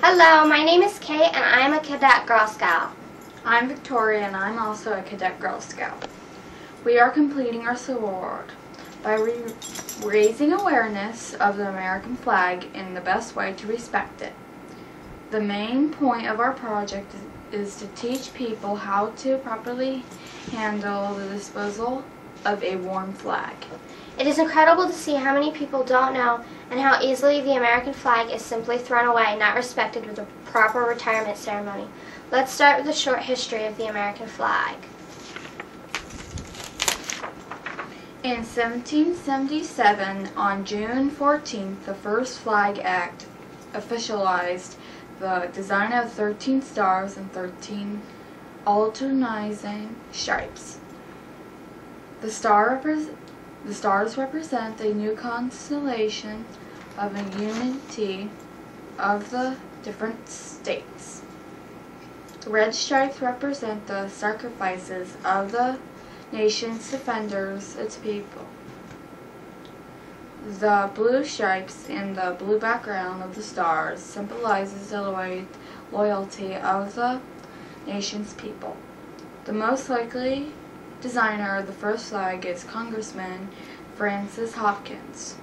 Hello, my name is Kate and I am a Cadet Girl Scout. I'm Victoria and I'm also a Cadet Girl Scout. We are completing our award by raising awareness of the American flag and the best way to respect it. The main point of our project is to teach people how to properly handle the disposal of a worn flag. It is incredible to see how many people don't know and how easily the American flag is simply thrown away, not respected with a proper retirement ceremony. Let's start with a short history of the American flag. In 1777, on June 14th, the first Flag Act officialized the design of 13 stars and 13 alternating stripes. The stars represent a new constellation of a unity of the different states. The red stripes represent the sacrifices of the nation's defenders, its people. The blue stripes and the blue background of the stars symbolizes the loyalty of the nation's people. The most likely designer of the first flag is Congressman Francis Hopkins.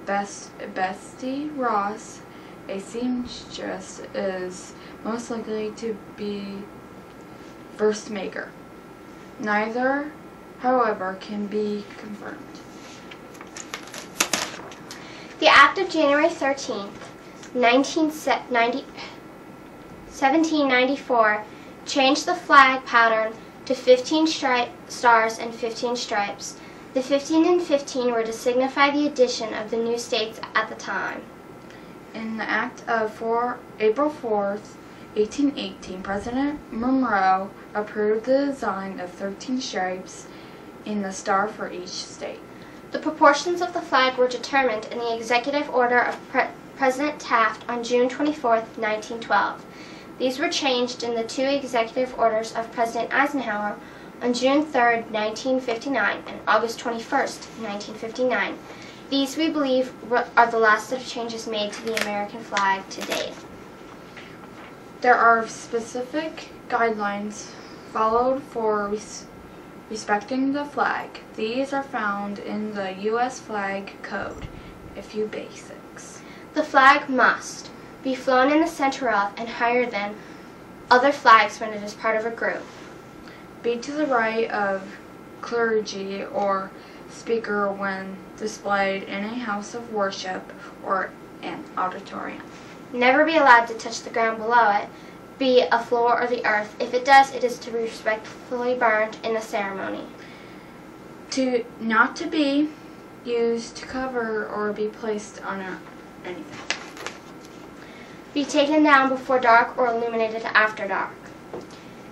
Bessie Ross, a seamstress, is most likely to be first maker. Neither, however, can be confirmed. The Act of January 13th, 1794 changed the flag pattern to 15 stars and 15 stripes. The 15 and 15 were to signify the addition of the new states at the time. In the Act of April 4th, 1818, President Monroe approved the design of 13 stripes in the star for each state. The proportions of the flag were determined in the executive order of President Taft on June 24, 1912. These were changed in the two executive orders of President Eisenhower on June 3, 1959 and August 21, 1959. These, we believe, are the last of changes made to the American flag to date. There are specific guidelines followed for respecting the flag. These are found in the U.S. Flag Code. A few basics. The flag must be flown in the center of and higher than other flags when it is part of a group. Be to the right of clergy or speaker when displayed in a house of worship or an auditorium. Never be allowed to touch the ground below it, be a floor or the earth. If it does, it is to be respectfully burned in the ceremony. Not to be used to cover or be placed on anything. Be taken down before dark or illuminated after dark.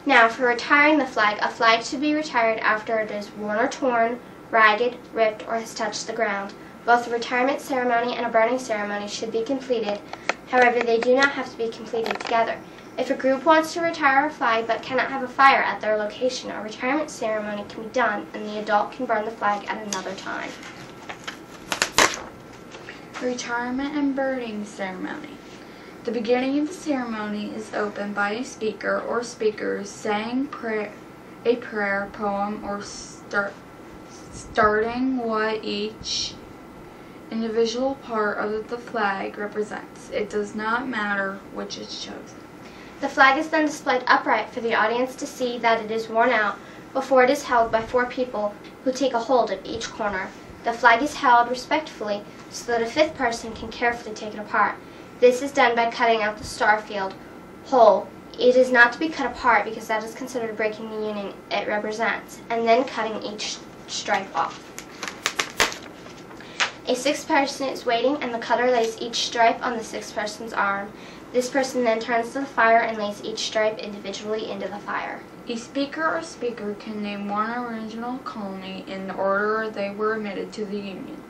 Now, for retiring the flag, a flag should be retired after it is worn or torn, ragged, ripped, or has touched the ground. Both a retirement ceremony and a burning ceremony should be completed. However, they do not have to be completed together. If a group wants to retire a flag but cannot have a fire at their location, a retirement ceremony can be done and the adult can burn the flag at another time. Retirement and burning ceremony. The beginning of the ceremony is opened by a speaker or speakers saying a prayer, poem, or starting what each individual part of the flag represents. It does not matter which is chosen. The flag is then displayed upright for the audience to see that it is worn out before it is held by 4 people who take a hold of each corner. The flag is held respectfully so that a 5th person can carefully take it apart. This is done by cutting out the star field whole. It is not to be cut apart because that is considered breaking the union it represents, and then cutting each stripe off. A 6th person is waiting and the cutter lays each stripe on the 6th person's arm. This person then turns to the fire and lays each stripe individually into the fire. A speaker or speaker can name one original colony in the order they were admitted to the Union.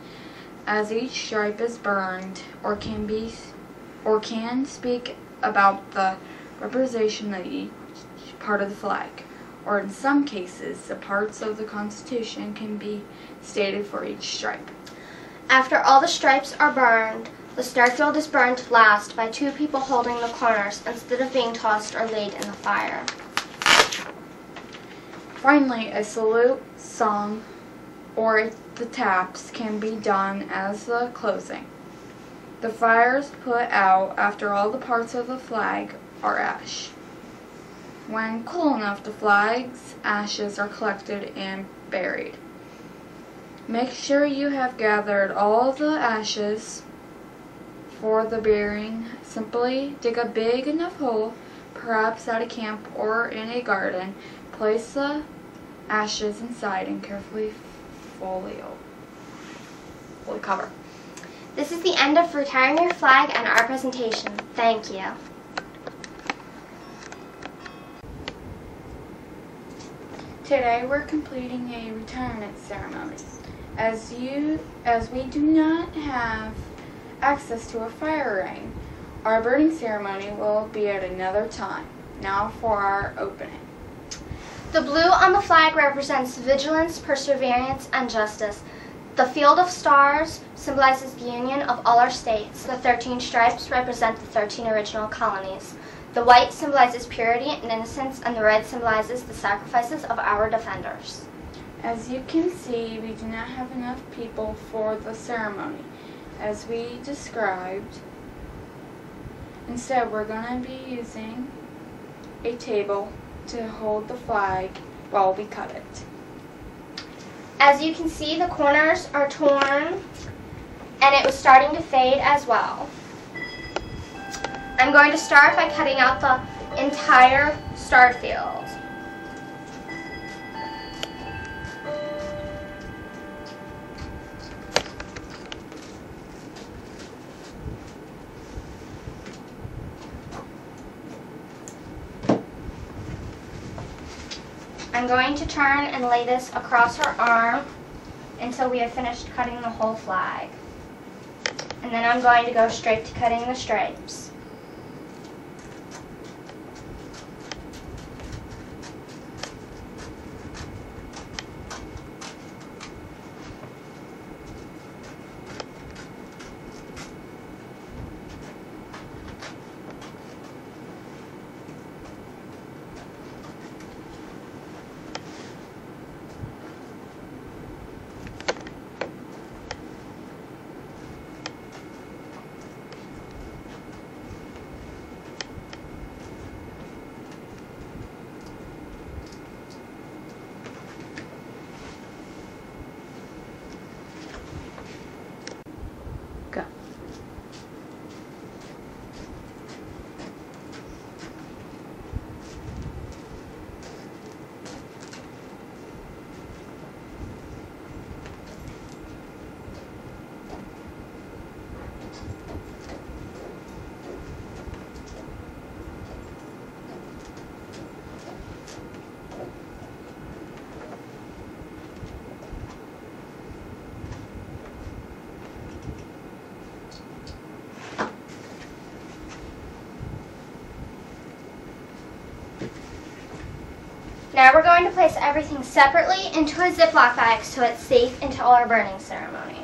As each stripe is burned, or can speak about the representation of each part of the flag, or in some cases, the parts of the Constitution can be stated for each stripe. After all the stripes are burned, The starfield is burned last by 2 people holding the corners instead of being tossed or laid in the fire. Finally, a salute song or the taps can be done as the closing. The fire is put out after all the parts of the flag are ash. When cool enough, the flag's ashes are collected and buried. Make sure you have gathered all the ashes for the burying. Simply dig a big enough hole, perhaps at a camp or in a garden. Place the ashes inside and carefully fully cover. This is the end of retiring your flag and our presentation. Thank you. Today we're completing a retirement ceremony. As we do not have access to a fire ring, our burning ceremony will be at another time. Now for our opening. The blue on the flag represents vigilance, perseverance, and justice. The field of stars symbolizes the union of all our states. The 13 stripes represent the 13 original colonies. The white symbolizes purity and innocence, and the red symbolizes the sacrifices of our defenders. As you can see, we do not have enough people for the ceremony, as we described. Instead, we're going to be using a table to hold the flag while we cut it. As you can see, the corners are torn, and it was starting to fade as well. I'm going to start by cutting out the entire star field. I'm going to turn and lay this across her arm until we have finished cutting the whole flag. And then I'm going to go straight to cutting the stripes. Go. Now we're going to place everything separately into a Ziploc bag so it's safe until our burning ceremony.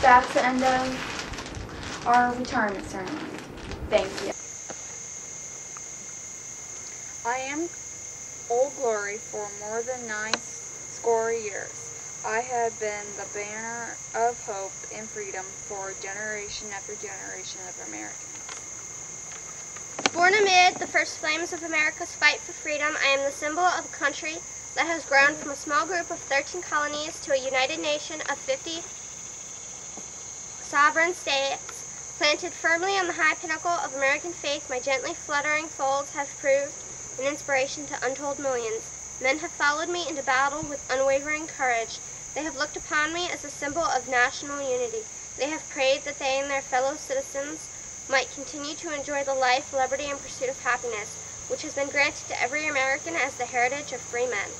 that's the end of our retirement ceremony. Thank you. I am Old Glory for more than 90 years. I have been the banner of hope and freedom for generation after generation of Americans. Born amid the first flames of America's fight for freedom, I am the symbol of a country that has grown from a small group of 13 colonies to a united nation of 50 sovereign states. Planted firmly on the high pinnacle of American faith, my gently fluttering folds have proved an inspiration to untold millions. Men have followed me into battle with unwavering courage. They have looked upon me as a symbol of national unity. They have prayed that they and their fellow citizens might continue to enjoy the life, liberty, and pursuit of happiness, which has been granted to every American as the heritage of free men.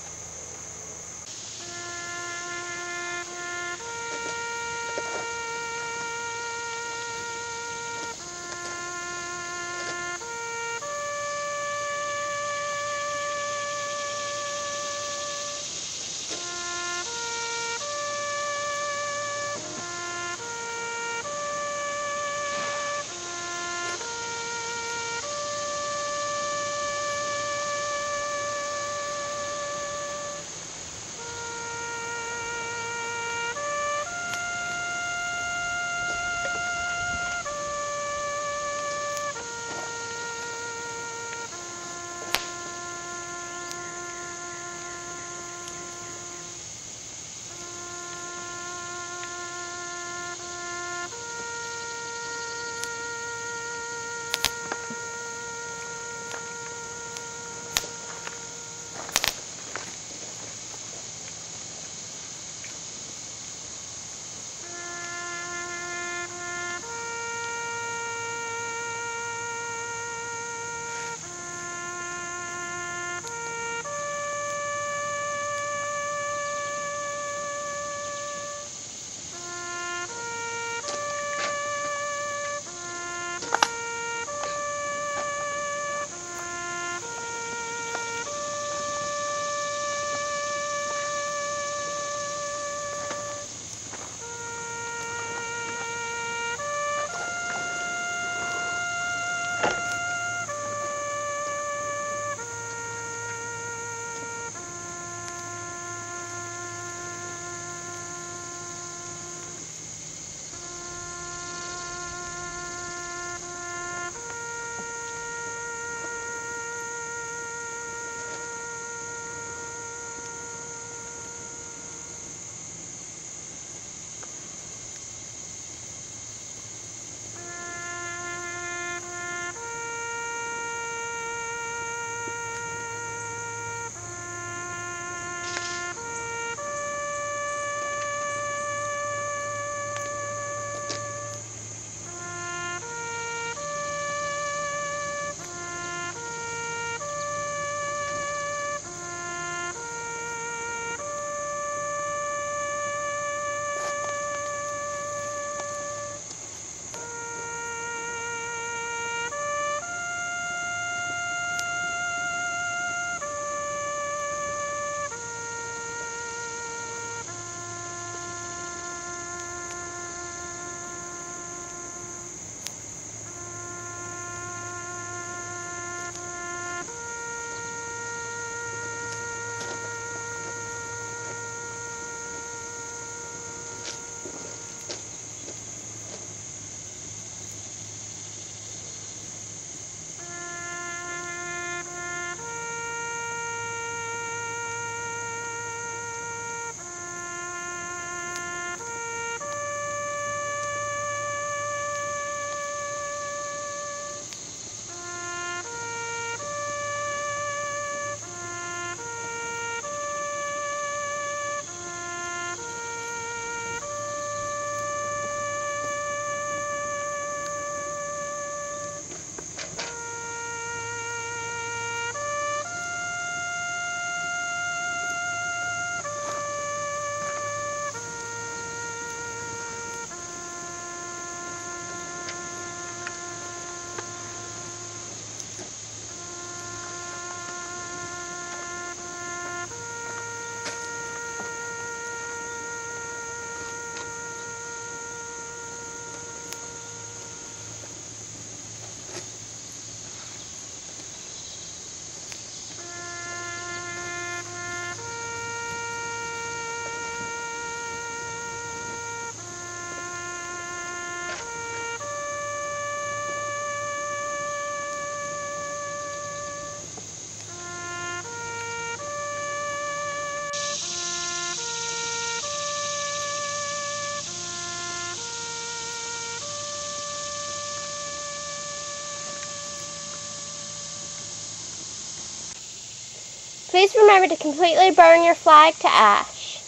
Please remember to completely burn your flag to ash.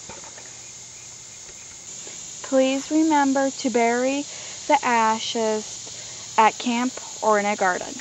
Please remember to bury the ashes at camp or in a garden.